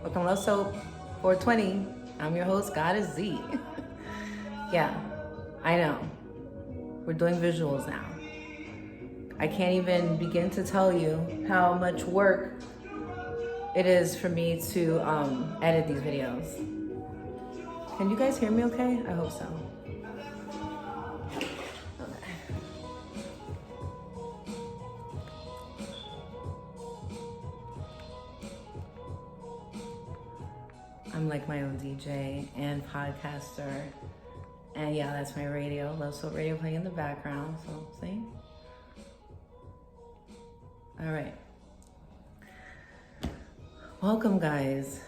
Welcome Love Soap 420. I'm your host, Goddess Z. Yeah, I know. We're doing visuals now. I can't even begin to tell you how much work it is for me to edit these videos. Can you guys hear me okay? I hope so. Okay. I'm like my own DJ and podcaster. And yeah, that's my radio. Love Soap Radio playing in the background. So, see? All right. Welcome, guys.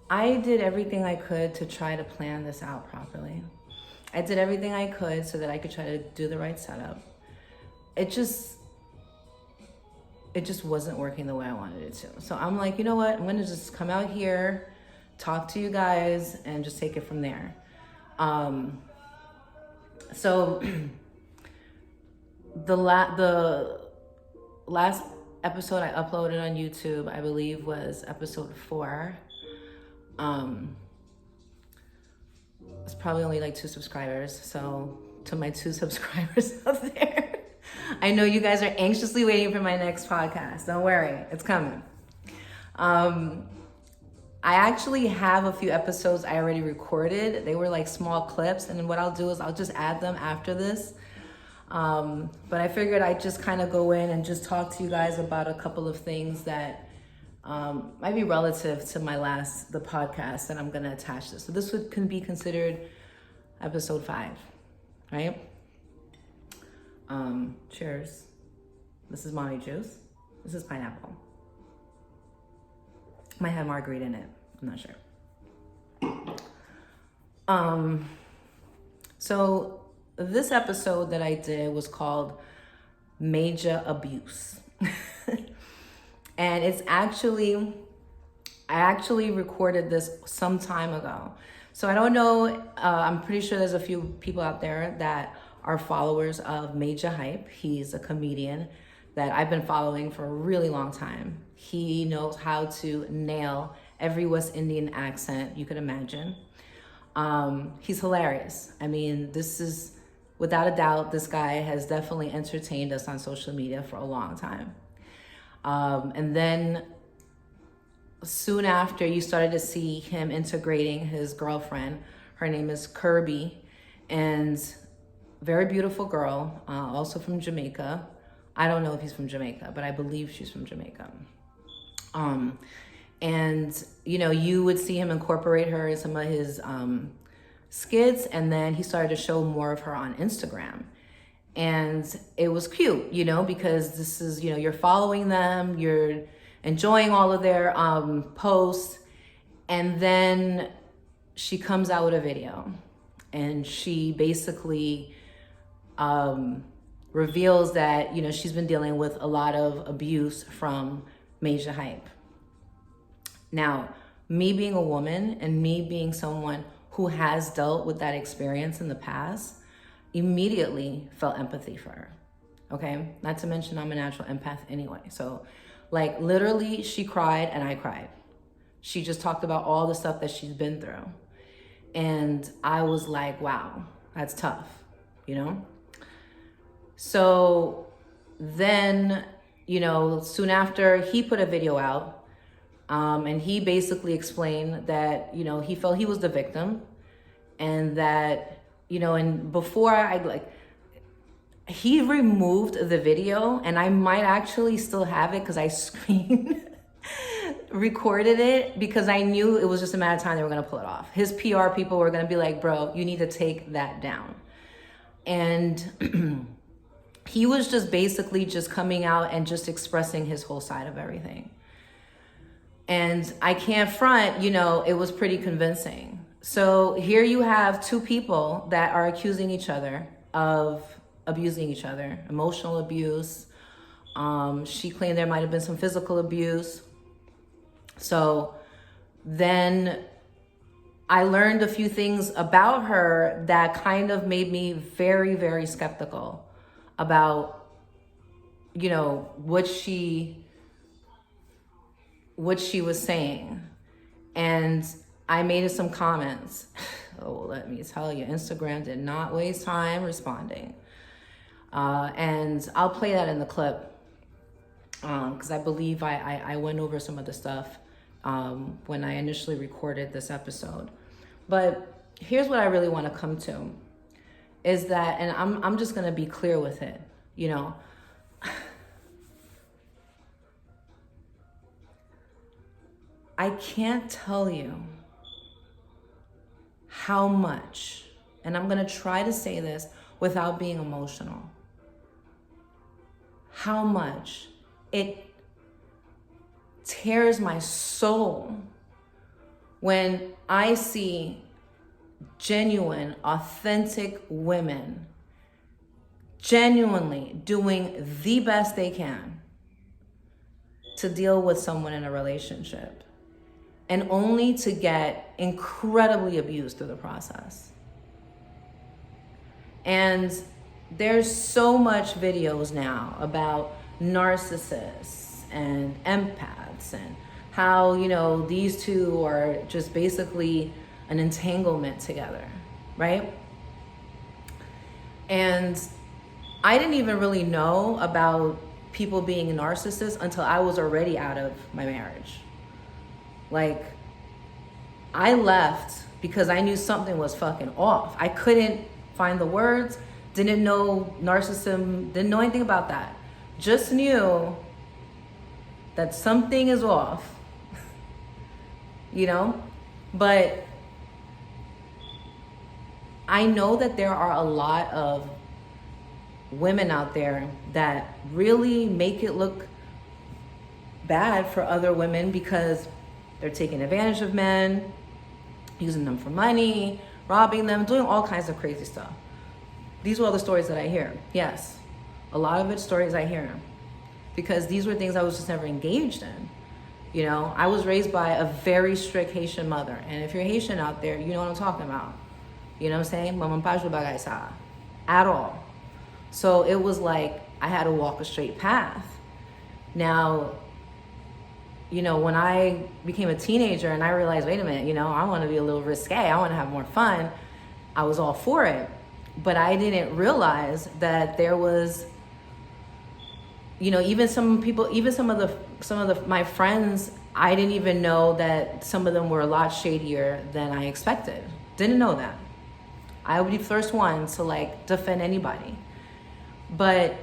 I did everything I could to try to plan this out properly. I did everything I could so that I could try to do the right setup. It just wasn't working the way I wanted it to. So I'm like, you know what? I'm gonna just come out here, talk to you guys, and just take it from there. So the last episode I uploaded on YouTube, I believe, was episode 4. It's probably only like 2 subscribers. So to my 2 subscribers out there, I know you guys are anxiously waiting for my next podcast. Don't worry, it's coming. I actually have a few episodes I already recorded. They were like small clips, and what I'll do is I'll just add them after this. But I figured I'd just kind of go in and just talk to you guys about a couple of things that might be relative to the podcast that I'm gonna attach this. So this can be considered episode 5, right? Cheers. This is mommy juice. This is pineapple. Might have margarita in it. I'm not sure. So this episode that I did was called Majah Abuse. And I actually recorded this some time ago. So I don't know, I'm pretty sure there's a few people out there that are followers of Majah Hype. He's a comedian that I've been following for a really long time. He knows how to nail every West Indian accent you could imagine. He's hilarious. I mean, this is, without a doubt, this guy has definitely entertained us on social media for a long time. And then soon after, you started to see him integrating his girlfriend. Her name is Kirby, and very beautiful girl, also from Jamaica. I don't know if he's from Jamaica, but I believe she's from Jamaica. And, you know, you would see him incorporate her in some of his skits, and then he started to show more of her on Instagram. And it was cute, you know, because this is, you know, you're following them, you're enjoying all of their posts, and then she comes out with a video, and she basically reveals that, you know, she's been dealing with a lot of abuse from Majah Hype. Now, me being a woman and me being someone who has dealt with that experience in the past, immediately felt empathy for her, okay? Not to mention I'm a natural empath anyway. So like literally she cried and I cried. She just talked about all the stuff that she's been through. And I was like, wow, that's tough, you know? So then, you know, soon after he put a video out, and he basically explained that, you know, he felt he was the victim, and that, you know, and before he removed the video, and I might actually still have it because I screen recorded it because I knew it was just a matter of time they were going to pull it off. His PR people were going to be like, bro, you need to take that down. And he was just basically just coming out and just expressing his whole side of everything. And I can't front, you know, it was pretty convincing. So here you have 2 people that are accusing each other of abusing each other, emotional abuse. She claimed there might have been some physical abuse. So then I learned a few things about her that kind of made me very, very skeptical about, you know, what she what she was saying. And I made some comments. Oh, let me tell you, Instagram did not waste time responding. And I'll play that in the clip because I believe I went over some of the stuff when I initially recorded this episode. But here's what I really want to come to is that, and I'm just going to be clear with it, you know. I can't tell you how much, and I'm going to try to say this without being emotional, how much it tears my soul when I see genuine, authentic women genuinely doing the best they can to deal with someone in a relationship, and only to get incredibly abused through the process. And there's so much videos now about narcissists and empaths and how, you know, these two are just basically an entanglement together, right? And I didn't even really know about people being narcissists until I was already out of my marriage. Like, I left because I knew something was fucking off. I couldn't find the words, didn't know narcissism, didn't know anything about that. Just knew that something is off, you know? But I know that there are a lot of women out there that really make it look bad for other women because they're taking advantage of men, using them for money, robbing them, doing all kinds of crazy stuff. These were all the stories that I hear. Yes, a lot of it's stories I hear because these were things I was just never engaged in. You know, I was raised by a very strict Haitian mother. And if you're Haitian out there, you know what I'm talking about. You know what I'm saying? Maman pa jou bagay sa at all. So it was like I had to walk a straight path. Now, you know, when I became a teenager and I realized, wait a minute, you know, I want to be a little risque, I want to have more fun, I was all for it. But I didn't realize that there was, you know, even some people, even some of my friends, I didn't even know that some of them were a lot shadier than I expected. Didn't know that. I would be the first one to like defend anybody. But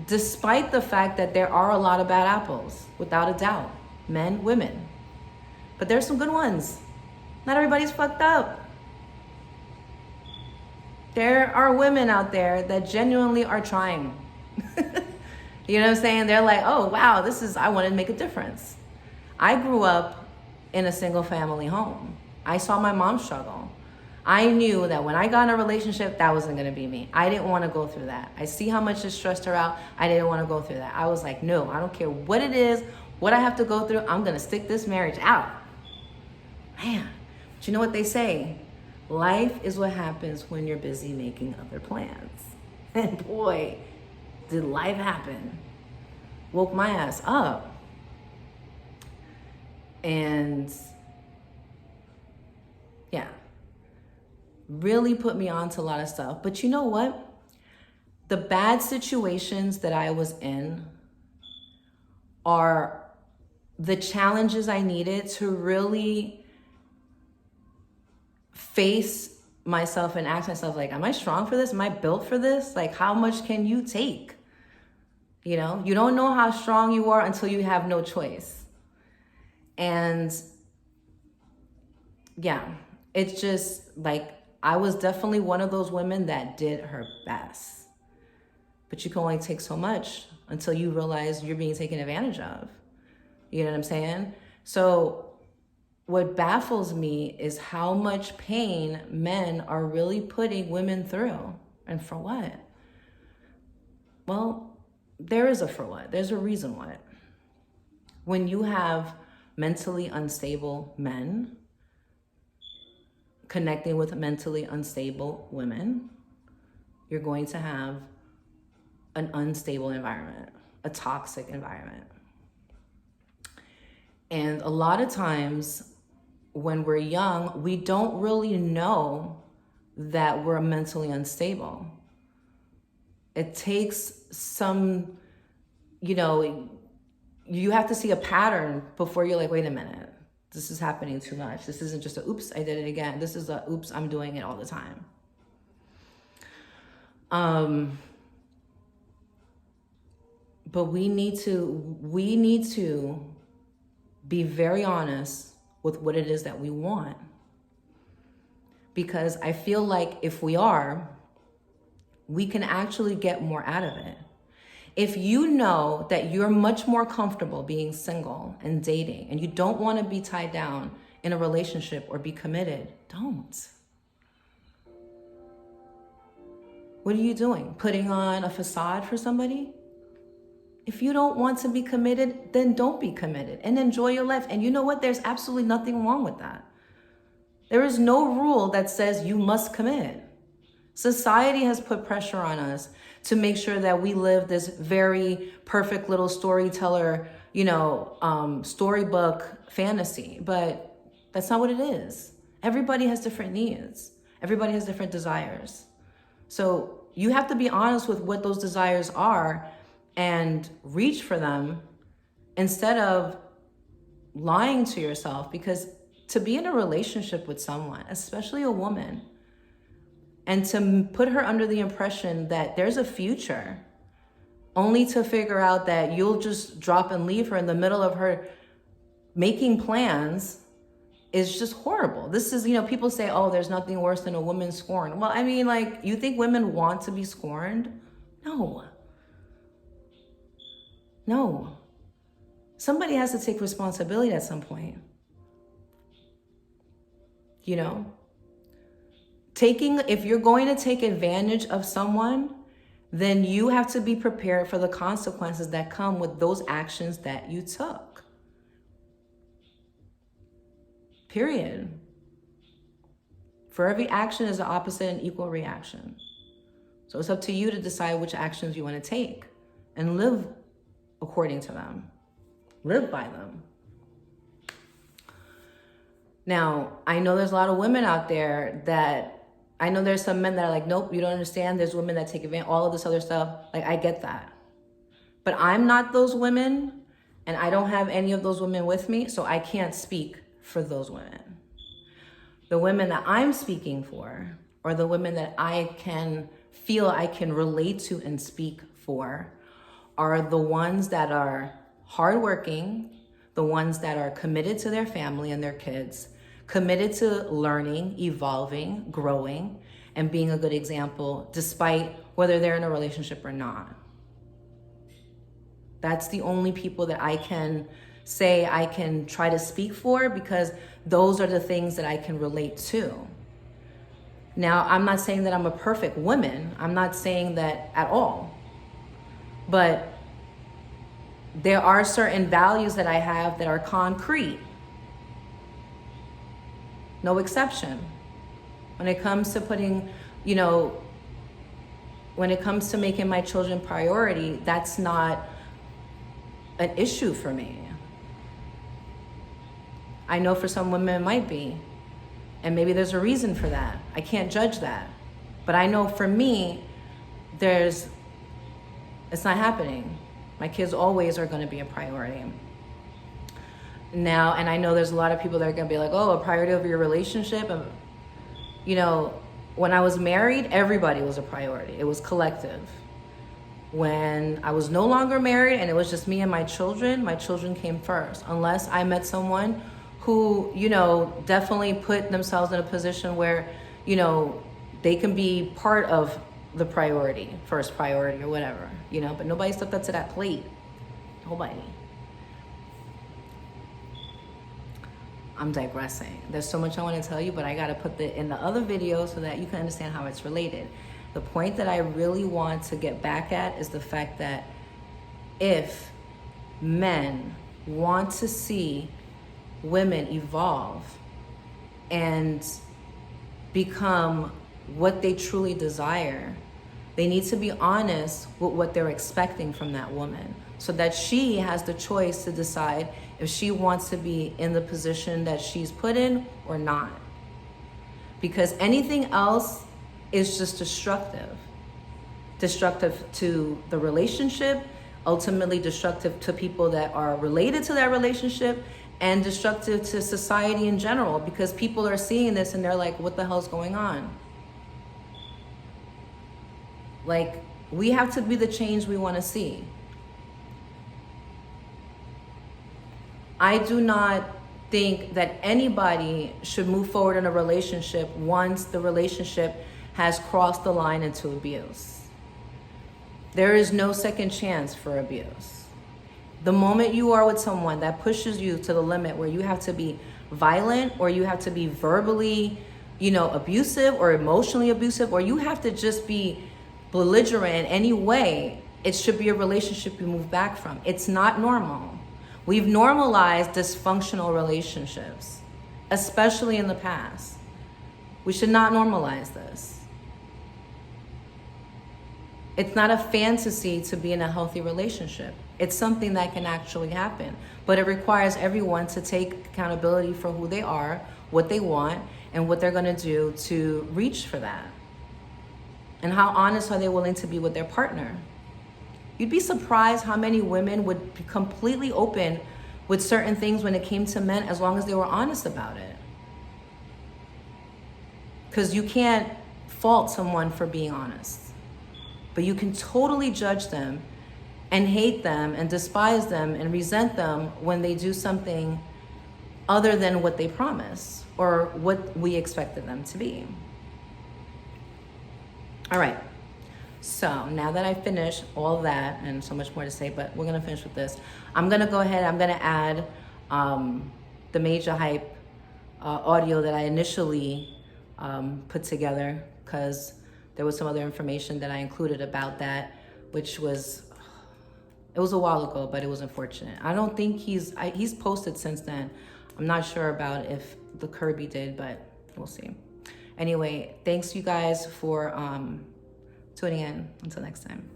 despite the fact that there are a lot of bad apples, without a doubt, men, women, but there's some good ones. Not everybody's fucked up. There are women out there that genuinely are trying. You know what I'm saying? They're like, oh, wow, I want to make a difference. I grew up in a single family home. I saw my mom struggle. I knew that when I got in a relationship, that wasn't going to be me. I didn't want to go through that. I see how much it stressed her out. I didn't want to go through that. I was like, no, I don't care what it is, what I have to go through. I'm going to stick this marriage out. Man, but you know what they say? Life is what happens when you're busy making other plans. And boy, did life happen. Woke my ass up. And yeah, really put me on to a lot of stuff. But you know what? The bad situations that I was in are the challenges I needed to really face myself and ask myself, like, am I strong for this? Am I built for this? Like, how much can you take? You know, you don't know how strong you are until you have no choice. And yeah, it's just like, I was definitely one of those women that did her best. But you can only take so much until you realize you're being taken advantage of. You know what I'm saying? So what baffles me is how much pain men are really putting women through. And for what? Well, there is a for what. There's a reason what. When you have mentally unstable men connecting with mentally unstable women, you're going to have an unstable environment, a toxic environment. And a lot of times when we're young, we don't really know that we're mentally unstable. It takes some, you have to see a pattern before you're like, wait a minute, this is happening too much. This isn't just a, oops, I did it again. This is a, oops, I'm doing it all the time. But we need to be very honest with what it is that we want. Because I feel like if we are, we can actually get more out of it. If you know that you're much more comfortable being single and dating, and you don't want to be tied down in a relationship or be committed, don't. What are you doing? Putting on a facade for somebody? If you don't want to be committed, then don't be committed and enjoy your life. And you know what? There's absolutely nothing wrong with that. There is no rule that says you must commit. Society has put pressure on us to make sure that we live this very perfect little storyteller, storybook fantasy, but that's not what it is. Everybody has different needs. Everybody has different desires. So you have to be honest with what those desires are and reach for them instead of lying to yourself. Because to be in a relationship with someone, especially a woman, and to put her under the impression that there's a future, only to figure out that you'll just drop and leave her in the middle of her making plans, is just horrible. This is, people say, oh, there's nothing worse than a woman scorned. Well, I mean, you think women want to be scorned? No. Somebody has to take responsibility at some point. If you're going to take advantage of someone, then you have to be prepared for the consequences that come with those actions that you took. Period. For every action is an opposite and equal reaction. So it's up to you to decide which actions you want to take and live according to them. Live by them. Now, I know there's a lot of women out there I know there's some men that are like, nope, you don't understand. There's women that take advantage, all of this other stuff. I get that. But I'm not those women, and I don't have any of those women with me, so I can't speak for those women. The women that I'm speaking for, or the women that I can feel I can relate to and speak for, are the ones that are hardworking, the ones that are committed to their family and their kids, committed to learning, evolving, growing, and being a good example despite whether they're in a relationship or not. That's the only people that I can say I can try to speak for, because those are the things that I can relate to. Now, I'm not saying that I'm a perfect woman. I'm not saying that at all. But there are certain values that I have that are concrete. No exception. When it comes to when it comes to making my children priority, that's not an issue for me. I know for some women it might be, and maybe there's a reason for that. I can't judge that. But I know for me, it's not happening. My kids always are going to be a priority. Now, and I know there's a lot of people that are going to be like, oh, a priority over your relationship. And, when I was married, everybody was a priority. It was collective. When I was no longer married and it was just me and my children came first. Unless I met someone who, definitely put themselves in a position where, they can be part of the first priority or whatever, but nobody stepped up to that plate. Nobody. I'm digressing. There's so much I want to tell you, but I got to put it in the other video so that you can understand how it's related. The point that I really want to get back at is the fact that if men want to see women evolve and become what they truly desire, they need to be honest with what they're expecting from that woman. so that she has the choice to decide if she wants to be in the position that she's put in or not. Because anything else is just destructive. Destructive to the relationship, ultimately destructive to people that are related to that relationship, and destructive to society in general, because people are seeing this and they're like, what the hell's going on? Like, we have to be the change we want to see. I do not think that anybody should move forward in a relationship once the relationship has crossed the line into abuse. There is no second chance for abuse. The moment you are with someone that pushes you to the limit where you have to be violent, or you have to be verbally, abusive, or emotionally abusive, or you have to just be belligerent in any way, it should be a relationship you move back from. It's not normal. We've normalized dysfunctional relationships, especially in the past. We should not normalize this. It's not a fantasy to be in a healthy relationship. It's something that can actually happen. But it requires everyone to take accountability for who they are, what they want, and what they're going to do to reach for that. And how honest are they willing to be with their partner? You'd be surprised how many women would be completely open with certain things when it came to men, as long as they were honest about it. Because you can't fault someone for being honest. But you can totally judge them and hate them and despise them and resent them when they do something other than what they promised or what we expected them to be. All right. So now that I finished all that, and so much more to say, but we're going to finish with this. I'm going to go ahead, I'm going to add the Majah Hype audio that I initially put together, because there was some other information that I included about that, which was, it was a while ago, but it was unfortunate. I don't think he's posted since then. I'm not sure about if the Kirby did, but we'll see. Anyway, thanks you guys for tuning in. Until next time.